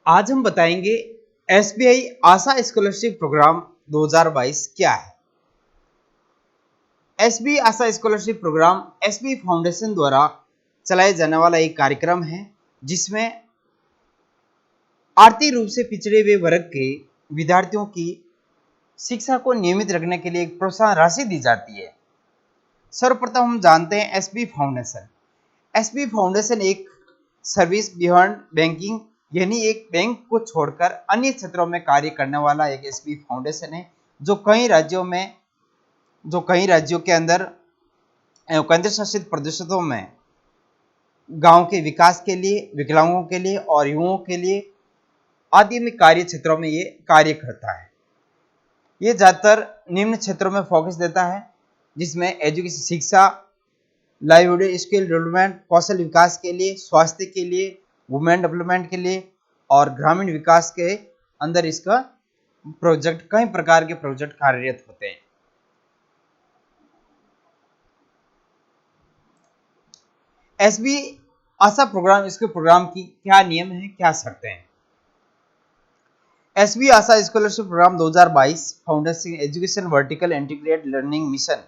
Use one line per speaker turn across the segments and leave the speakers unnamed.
आज हम बताएंगे एसबीआई आशा स्कॉलरशिप प्रोग्राम 2022 क्या है। SBI Asha scholarship programme SBI foundation द्वारा चलाए जाने वाला एक कार्यक्रम है जिसमें आर्थिक रूप से पिछड़े हुए वर्ग के विद्यार्थियों की शिक्षा को नियमित रखने के लिए एक प्रोत्साहन राशि दी जाती है। सर्वप्रथम हम जानते हैं एसबीआई फाउंडेशन। एसबीआई फाउंडेशन एक सर्विस बियॉन्ड बैंकिंग यानी एक बैंक को छोड़कर अन्य क्षेत्रों में कार्य करने वाला एक एसबीआई फाउंडेशन है जो कई राज्यों के अंदर केंद्र शासित प्रदेशों में गांव के विकास के लिए, विकलांगों के लिए और युवाओं के लिए आदि में कार्य क्षेत्रों में ये कार्य करता है। ये ज़्यादातर निम्न क्षेत्रों में फोकस देता है जिसमें एजुकेशन, शिक्षा, लाइवलीहुड स्किल डेवलपमेंट, कौशल विकास के लिए, स्वास्थ्य के लिए, वुमेन डेवलपमेंट के लिए और ग्रामीण विकास के अंदर इसका प्रोजेक्ट, कई प्रकार के प्रोजेक्ट कार्यरत होते हैं। एसबीआई आशा प्रोग्राम, इसके प्रोग्राम की क्या नियम है, क्या शर्तें हैं। SBI Asha scholarship programme 2022 foundation education vertical integrated learning mission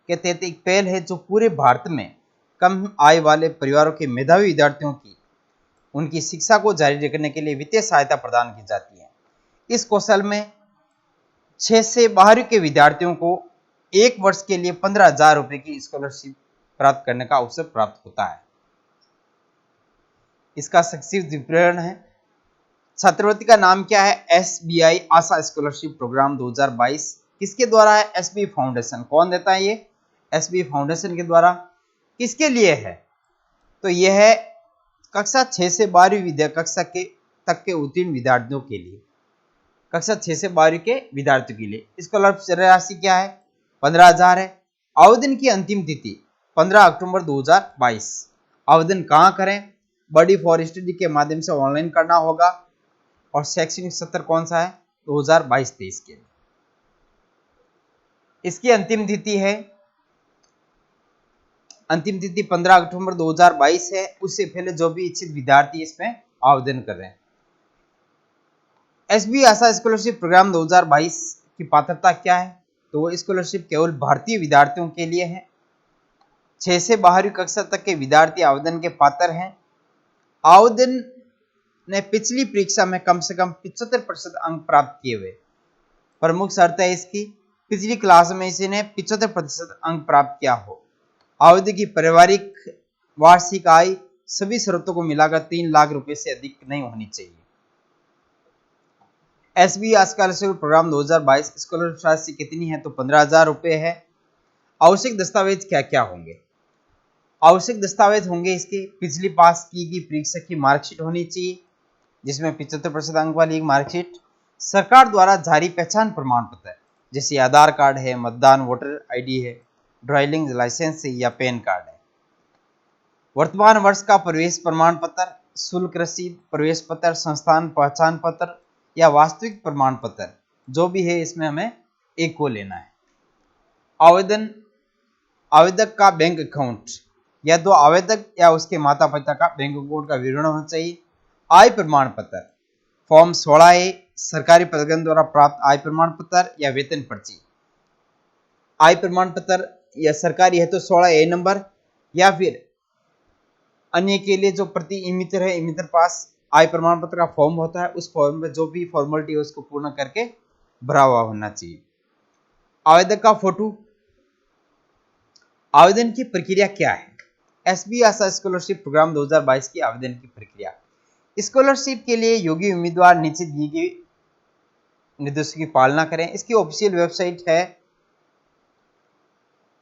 के तहत एक पहल है जो पूरे भारत में कम आय वाले परिवारों के मेधावी विद्यार्थियों की उनकी शिक्षा को जारी रखने के लिए वित्तीय सहायता प्रदान की जाती है। इस कौशल में 6 से 12वीं के विद्यार्थियों को एक वर्ष के लिए 15,000 रुपए की स्कॉलरशिप प्राप्त करने का अवसर प्राप्त होता है। इसका संक्षिप्त विवरण है। छात्रवृत्ति का नाम क्या है? एसबीआई आशा स्कॉलरशिप प्रोग्राम 2022 किसके द्वारा है? SBI foundation. कौन देता है ये? एसबीआई फाउंडेशन के द्वारा। किसके लिए है? तो यह है कक्षा 6 से 12वीं कक्षा के तक के उत्तीर्ण विद्यार्थियों के लिए। कक्षा 6 से 12वीं के विद्यार्थियों के लिए स्कॉलरशिप राशि क्या है? 15,000 है। आवेदन की अंतिम तिथि 15 अक्टूबर 2022। आवेदन कहाँ करें? बडी फॉर स्टडी के माध्यम से ऑनलाइन करना होगा। और शैक्षणिक सत्र कौन सा है? 2022-23 के लिए। इसकी अंतिम तिथि 15 अक्टूबर 2022 है। उससे पहले जो भी इच्छित विद्यार्थी इसमें आवेदन कर रहे हैं। एसबीआई आशा स्कॉलरशिप प्रोग्राम 2022 की पात्रता क्या है? तो वो स्कॉलरशिप केवल भारतीय विद्यार्थियों के लिए है। 6 से 12वीं कक्षा तक के विद्यार्थी आवेदन के पात्र हैं। आवेदन ने पिछली परीक्षा में कम से कम 75% अंक प्राप्त किए हुए। प्रमुख शर्त है इसकी, पिछली क्लास में इसी ने 75% अंक प्राप्त किया हो। आवेदन की पारिवारिक वार्षिक आय सभी शर्तों को मिलाकर 3 लाख रुपए से अधिक नहीं होनी चाहिए। एसबीआई स्कॉलरशिप प्रोग्राम 2022 स्कॉलरशिप राशि कितनी है? तो 15,000 रुपए है। आवश्यक दस्तावेज क्या क्या होंगे? आवश्यक दस्तावेज होंगे इसके पिछली पास की गई परीक्षा की मार्कशीट होनी चाहिए जिसमें 75% अंक वाली एक मार्कशीट, सरकार द्वारा जारी पहचान प्रमाण पत्र जैसे आधार कार्ड है, मतदान वोटर आईडी है, ड्राइविंग लाइसेंस है या पैन कार्ड है, वर्तमान वर्ष का प्रवेश प्रमाण पत्र, शुल्क रसीद, प्रवेश पत्र, संस्थान पहचान पत्र या वास्तविक प्रमाण पत्र जो भी है इसमें हमें एक को लेना है। आवेदक का बैंक अकाउंट या तो आवेदक या उसके माता पिता का बैंक अकाउंट का विवरण होना चाहिए। आय प्रमाण पत्र फॉर्म 16A सरकारी प्राधिकरण द्वारा प्राप्त आय प्रमाण पत्र या वेतन पर्ची। आय प्रमाण पत्र या सरकारी है तो 16A नंबर या फिर अन्य के लिए जो प्रति इमितर है, इमितर पास आय प्रमाण पत्र का फॉर्म होता है, उस फॉर्म में जो भी फॉर्मेलिटी है उसको पूर्ण करके भरा हुआ होना चाहिए। आवेदक का फोटो। आवेदन की प्रक्रिया क्या है? एसबीआई आशा स्कॉलरशिप प्रोग्राम 2022 की आवेदन की प्रक्रिया। स्कॉलरशिप के लिए योग्य उम्मीदवार नीचे दिए गए निर्देशों की पालना करें। इसकी ऑफिशियल वेबसाइट है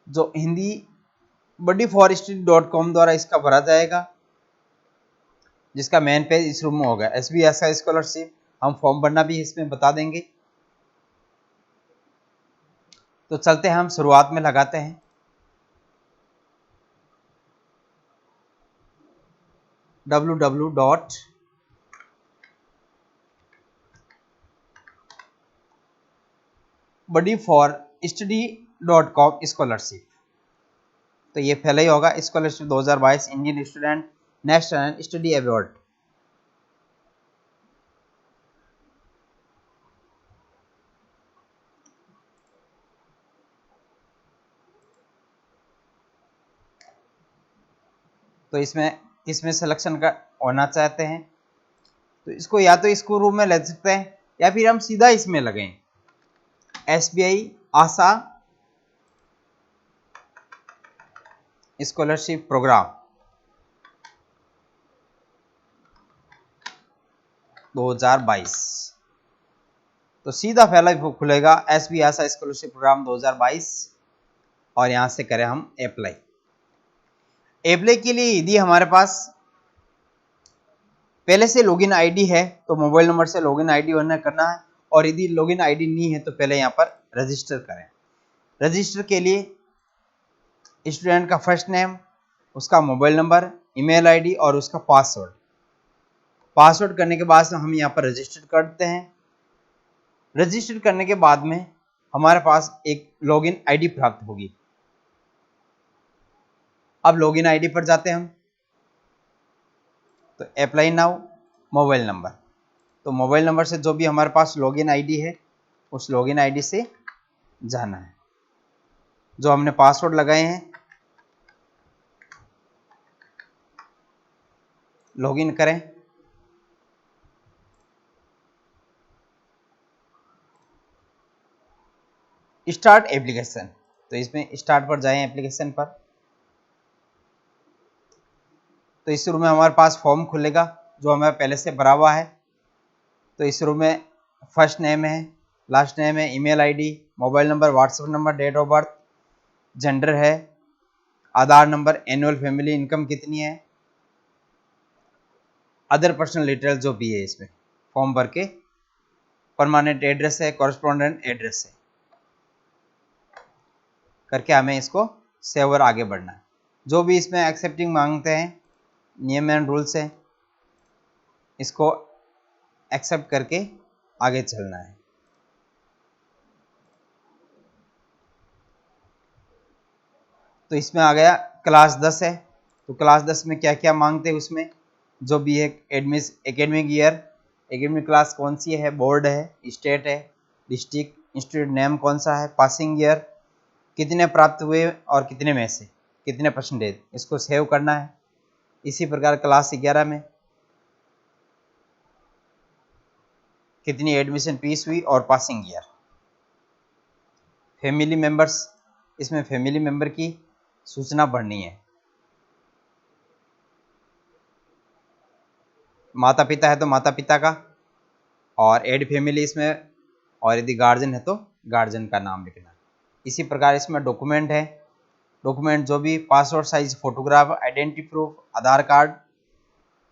जो हिंदी bodyforestry.com द्वारा इसका भरा जाएगा, जिसका मेन पेज इस रूम में होगा। एसबीआई आशा स्कॉलरशिप, हम फॉर्म भरना भी इसमें बता देंगे। तो चलते हैं, हम शुरुआत में लगाते हैं www.bodyforstudy.com स्कॉलरशिप। तो ये पहले ही होगा, scholarship 2022 Indian student national study award. तो इसमें इसमें सिलेक्शन का होना चाहते हैं तो इसको या तो इसको रूम में ले सकते हैं या फिर हम सीधा इसमें लगाएं SBI आशा स्कॉलरशिप प्रोग्राम 2022। तो सीधा पहला खुलेगा SBI आशा स्कॉलरशिप प्रोग्राम 2022 और यहां से करें हम अप्लाई। अप्लाई के लिए यदि हमारे पास पहले से लॉगिन आईडी है तो मोबाइल नंबर से लॉगिन आईडी होना करना है, और यदि लॉगिन आईडी नहीं है तो पहले यहाँ पर रजिस्टर करें। रजिस्टर के लिए स्टूडेंट का फर्स्ट नेम, उसका मोबाइल नंबर, ईमेल आईडी और उसका पासवर्ड करने के बाद हम यहाँ पर रजिस्टर करते हैं। रजिस्टर करने के बाद में हमारे पास एक लॉगिन आईडी प्राप्त होगी। अब लॉगिन आईडी पर जाते हैं हम, तो अप्लाई नाउ मोबाइल नंबर, तो मोबाइल नंबर से जो भी हमारे पास लॉगिन आईडी है उस लॉगिन आईडी से जाना है। जो हमने पासवर्ड लगाए हैं लॉगिन करें। स्टार्ट एप्लीकेशन, तो इसमें स्टार्ट पर जाएं एप्लीकेशन पर। तो इस रूम में हमारे पास फॉर्म खुलेगा जो हमें पहले से भरा हुआ है। तो इस रूम में फर्स्ट नेम है, लास्ट नेम है, email ID, mobile number, WhatsApp number, date of birth, gender है, Aadhaar number, annual family income कितनी है, अदर पर्सनल डिटेल जो भी है इसमें फॉर्म भर के, परमानेंट एड्रेस है, कॉरेस्पॉन्डेंट एड्रेस है करके हमें इसको सेव और आगे बढ़ना है। जो भी इसमें एक्सेप्टिंग मांगते हैं नियम एंड रूल्स है, इसको एक्सेप्ट करके आगे चलना है। तो इसमें आ गया क्लास 10 है, तो क्लास 10 में क्या क्या मांगते हैं उसमें जो भी है एकेडमिक ईयर, एकेडमिक क्लास कौन सी है, बोर्ड है, स्टेट है, डिस्ट्रिक्ट, इंस्टीट्यूट नेम कौन सा है, पासिंग ईयर कितने प्राप्त हुए और कितने में से कितने परसेंटेज, इसको सेव करना है। इसी प्रकार क्लास 11 में कितनी एडमिशन फीस हुई और पासिंग ईयर। फैमिली मेंबर्स, इसमें फैमिली मेंबर की सूचना भरनी है। माता पिता है तो माता पिता का, और एड फैमिली इसमें, और यदि गार्जियन है तो गार्जियन का नाम लिखना। इसी प्रकार इसमें डॉक्यूमेंट है, डॉक्यूमेंट जो भी passport size photograph, identity proof, Aadhaar card,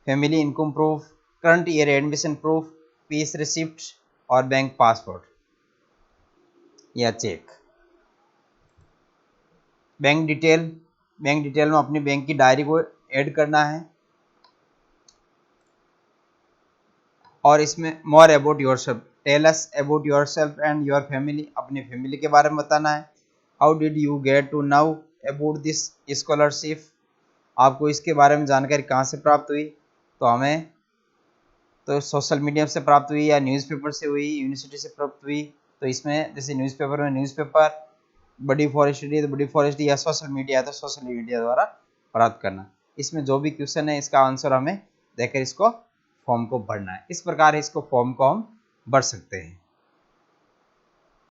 family income proof, current year admission proof, fees receipt और बैंक पासपोर्ट या cheque. Bank detail, bank detail में अपनी बैंक की डायरी को ऐड करना है। और इसमें more about yourself, tell us about yourself and your family, अपनी फैमिली के बारे में बताना है। How did you get to now about this scholarship, आपको इसके बारे में जानकारी कहाँ से प्राप्त हुई, तो हमें तो सोशल मीडिया से प्राप्त हुई या न्यूज़पेपर से हुई, यूनिवर्सिटी से प्राप्त हुई। तो इसमें जैसे न्यूज़पेपर में न्यूज़पेपर, बड़ी फॉरेस्ट है तो बड़ी फॉरेस्ट, या सोशल मीडिया है तो सोशल मीडिया द्वारा प्राप्त करना। इसमें जो भी क्वेश्चन है इसका आंसर हमें देकर इसको फॉर्म को भरना है। इस प्रकार इसको फॉर्म को हम भर सकते हैं।